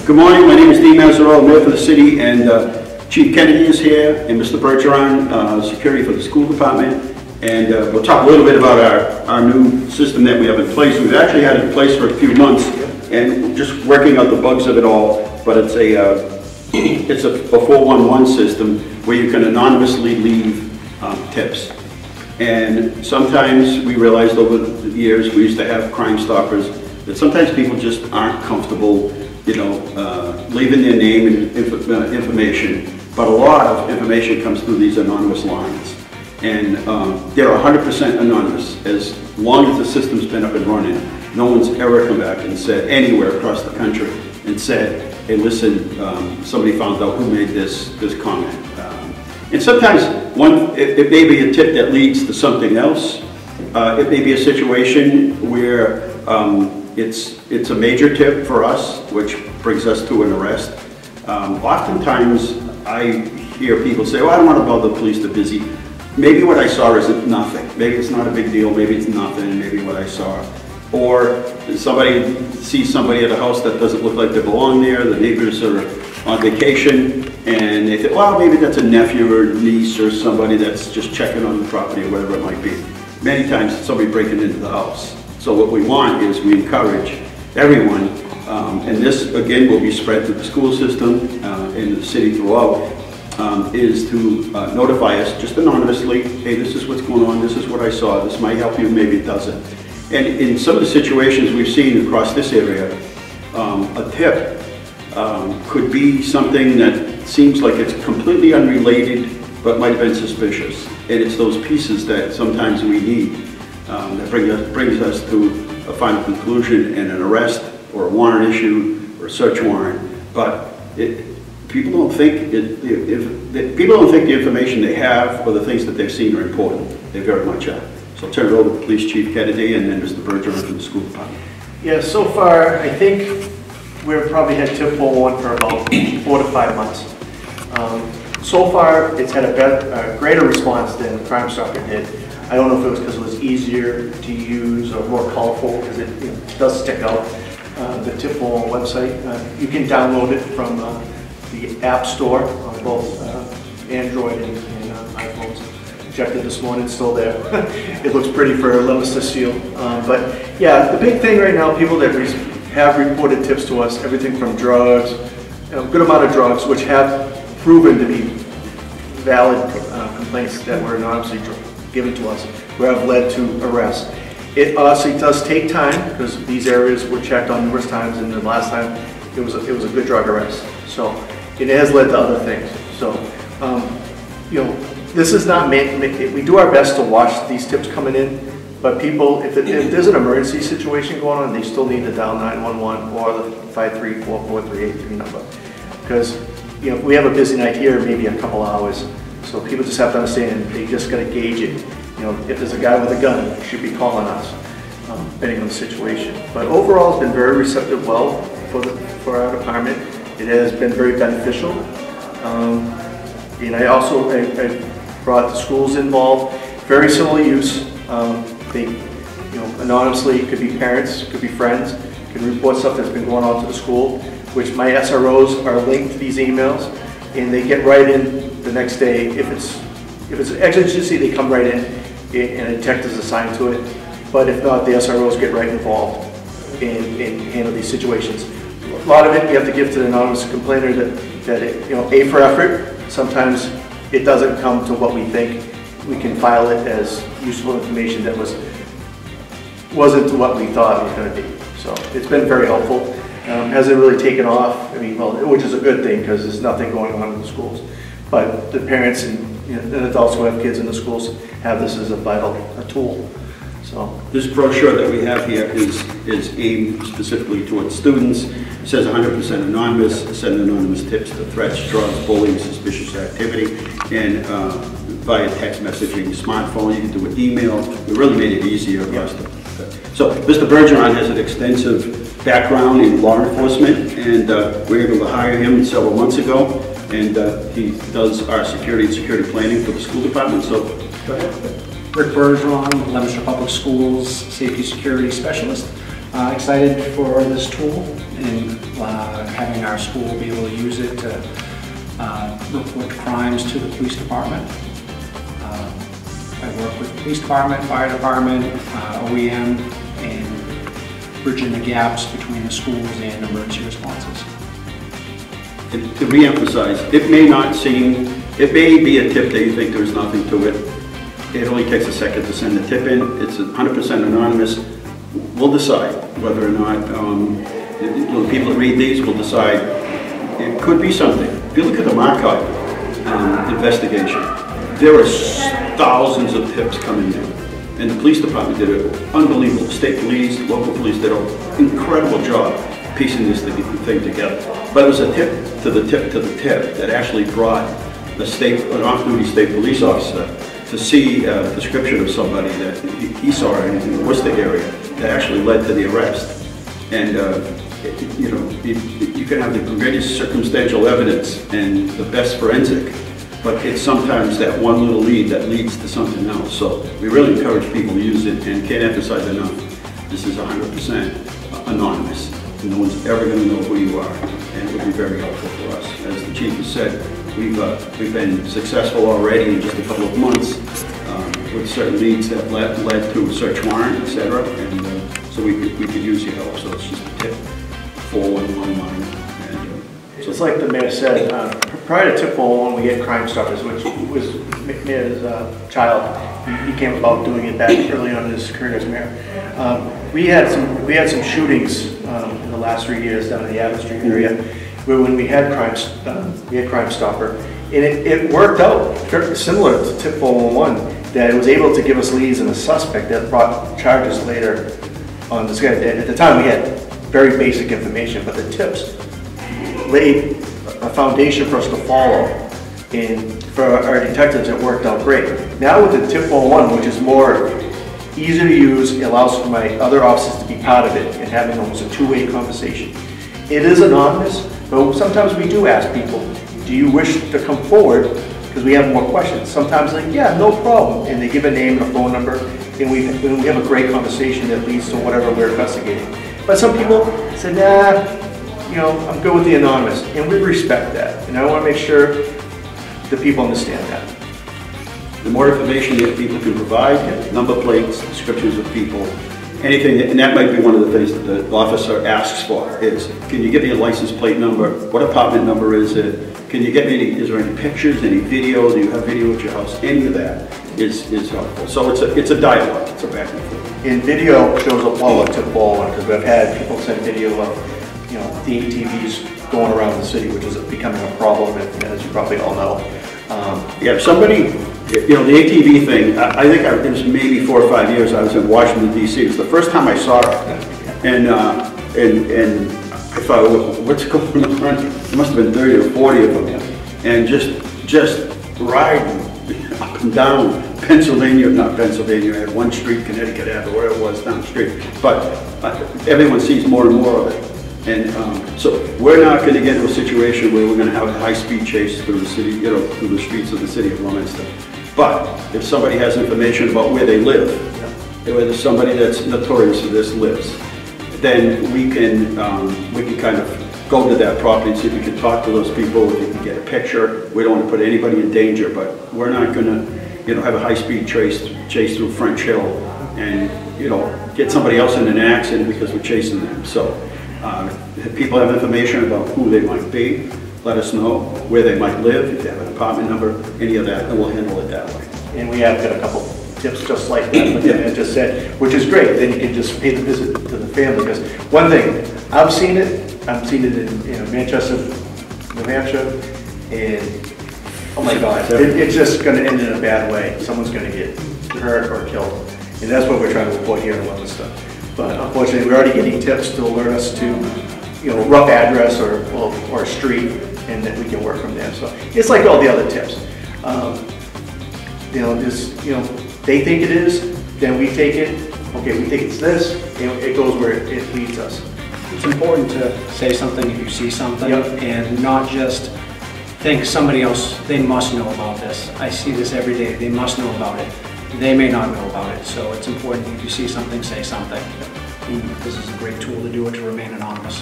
Good morning, my name is Dean Mazzarella, Mayor for the city, and Chief Kennedy is here, and Mr. Bergeron, security for the school department. And we'll talk a little bit about our new system that we have in place. We've actually had it in place for a few months, and just working out the bugs of it all, but it's a 411 system where you can anonymously leave tips. And sometimes we realized over the years, we used to have Crime Stoppers, that sometimes people just aren't comfortable, leaving their name and information. But a lot of information comes through these anonymous lines. And they're 100% anonymous. As long as the system's been up and running, no one's ever come back and said anywhere across the country and said, hey, listen, somebody found out who made this comment. And sometimes it may be a tip that leads to something else. It may be a situation where it's a major tip for us, which brings us to an arrest. Oftentimes I hear people say, well, I don't want to bother the police, they're busy. Maybe what I saw isn't nothing. Maybe it's not a big deal, maybe it's nothing, maybe what I saw. Or somebody sees somebody at a house that doesn't look like they belong there, the neighbors are on vacation, and they think, well, maybe that's a nephew or niece or somebody that's just checking on the property or whatever it might be. Many times it's somebody breaking into the house. So what we want is we encourage everyone, and this again will be spread to the school system and the city throughout, is to notify us just anonymously, hey, this is what's going on, this is what I saw, this might help you, maybe it doesn't. And in some of the situations we've seen across this area, a tip could be something that seems like it's completely unrelated, but might have been suspicious. And it's those pieces that sometimes we need that brings us to a final conclusion and an arrest or a warrant issued or a search warrant. But people don't think the information they have or the things that they've seen are important. They very much are. So I'll turn it over to Police Chief Kennedy and then Mr. Bergeron from the school department. Yeah, so far I think we've probably had tip 411 for about 4 to 5 months. So far it's had a greater response than Crime Stopper did. I don't know if it was because it was easier to use or more colorful, because it does stick out. The tip 411 website, you can download it from the App Store on both Android and iPhones. Checked it this morning, it's still there. It looks pretty for a Leominster seal. But yeah, the big thing right now, people that have reported tips to us, everything from drugs, a good amount of drugs, which have proven to be valid complaints that were anonymously given to us, where have led to arrests. It honestly does take time, because these areas were checked on numerous times, and the last time it was a good drug arrest. So it has led to other things. So this is not we do our best to watch these tips coming in, but people, if there's an emergency situation going on, they still need to dial 911 or the 534-438 number, because if we have a busy night here, maybe a couple hours. So people just have to understand, they just got to gauge it. If there's a guy with a gun, he should be calling us, depending on the situation. But overall, it's been very receptive, well, for our department. It has been very beneficial. And I also brought the schools involved. Very similar use. They, anonymously, it could be parents, it could be friends, can report stuff that's been going on to the school, which my SROs are linked to these emails, and they get right in the next day. If it's an exigency, they come right in, and a detective is assigned to it. But if not, the SROs get right involved and handle these situations. A lot of it you have to give to the anonymous complainer that A, for effort. Sometimes it doesn't come to what we think. We can file it as useful information that wasn't what we thought it was going to be. So it's been very helpful. Hasn't really taken off. Which is a good thing, because there's nothing going on in the schools. But the parents and adults who have kids in the schools have this as a tool. So this brochure that we have here is aimed specifically towards students. It says 100% anonymous, send anonymous tips to threats, drugs, bullying, suspicious activity, and via text messaging, smartphone, you can do it, email. We really made it easier for us to. So Mr. Bergeron has an extensive background in law enforcement, and we were able to hire him several months ago, and he does our security planning for the school department. So go ahead. Bergeron, Leominster Public Schools Safety Security Specialist. Excited for this tool and having our school be able to use it to report crimes to the police department. I work with the police department, fire department, OEM, and bridging the gaps between the schools and emergency responses. And to re-emphasize, it may be a tip that you think there's nothing to it. It only takes a second to send the tip in. It's 100% anonymous. We'll decide whether or not, the people that read these will decide it could be something. If you look at the Markov investigation, there are thousands of tips coming in. And the police department did an unbelievable, state police, local police did an incredible job piecing this thing together. But it was a tip to the tip that actually brought an off-duty state police officer to see a description of somebody that he saw in the Worcester area that actually led to the arrest. And you know, you can have the greatest circumstantial evidence and the best forensic, but it's sometimes that one little lead that leads to something else. So we really encourage people to use it, and can't emphasize enough, this is 100% anonymous. No one's ever going to know who you are, and it would be very helpful for us. As the chief has said, we've been successful already in just a couple of months with certain leads that led to a search warrant, etc. And so we could use your help. So it's just a tip, 411 line. And Just like the mayor said, prior to tip 411, we had Crime Stoppers, which was Mayor's child. He came about doing it back early on in his career as mayor. We had some shootings in the last 3 years down in the Adams Street area, where when we had Crime Stopper, and it worked out very similar to tip 411, that it was able to give us leads and a suspect that brought charges later on this guy. At the time, we had very basic information, but the tips laid a foundation for us to follow. And for our detectives, it worked out great. Now with the tip 411, which is more easy to use, it allows for my other officers to be part of it and having almost a two-way conversation. It is anonymous, but sometimes we do ask people, do you wish to come forward? Because we have more questions. Sometimes like, yeah, no problem. And they give a name and a phone number, and we have a great conversation that leads to whatever we're investigating. But some people say, nah, you know, I'm good with the anonymous. And we respect that. And I want to make sure the people understand that. the more information that people can provide, number plates, descriptions of people, anything, and that might be one of the things that the officer asks for, is, can you give me a license plate number? What apartment number is it? Can you get me any, is there any pictures, any video? Do you have video at your house? Any of that is helpful. So it's a dialogue, it's a back and forth. And video shows up well at Tip Ball, because we've had people send video of, you know, the ATVs going around the city, which is becoming a problem, as you probably all know. Yeah, somebody, you know, the ATV thing, I think it was maybe 4 or 5 years I was in Washington, D.C. It was the first time I saw it. And I thought, well, what's going on? There must have been 30 or 40 of them. And just riding up and down Pennsylvania, not Pennsylvania, I had one street, Connecticut Ave, or whatever it was down the street. But everyone sees more and more of it. And so we're not going to get into a situation where we're going to have a high-speed chase through the city, you know, through the streets of the city of Leominster. But if somebody has information about where they live, whether somebody that's notorious for this lives, then we can kind of go to that property and see if we can talk to those people, if we can get a picture. We don't want to put anybody in danger, but we're not going to, you know, have a high-speed chase through French Hill and, you know, get somebody else in an accident because we're chasing them. So if people have information about who they might be, let us know where they might live, if they have an apartment number, any of that, and we'll handle it that way. And we have got a couple tips just like that, but I just said, which is great. Then you can just pay the visit to the family. Because one thing, I've seen it in Manchester, New Hampshire, and oh my God, it's just going to end in a bad way. Someone's going to get hurt or killed, and that's what we're trying to avoid here in Leominster. But unfortunately, we're already getting tips to alert us to, you know, rough address or street, and then we can work from there. So it's like all the other tips. You know, just, you know, they think it is, then we take it. Okay, we think it's this, and it goes where it leads us. It's important to say something if you see something, and not just think somebody else, they must know about this. I see this every day, they must know about it. They may not know about it, so it's important if you see something, say something. And this is a great tool to do it, to remain anonymous.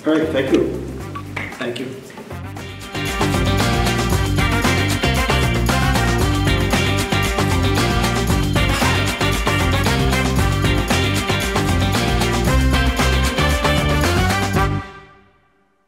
All right, thank you. Thank you.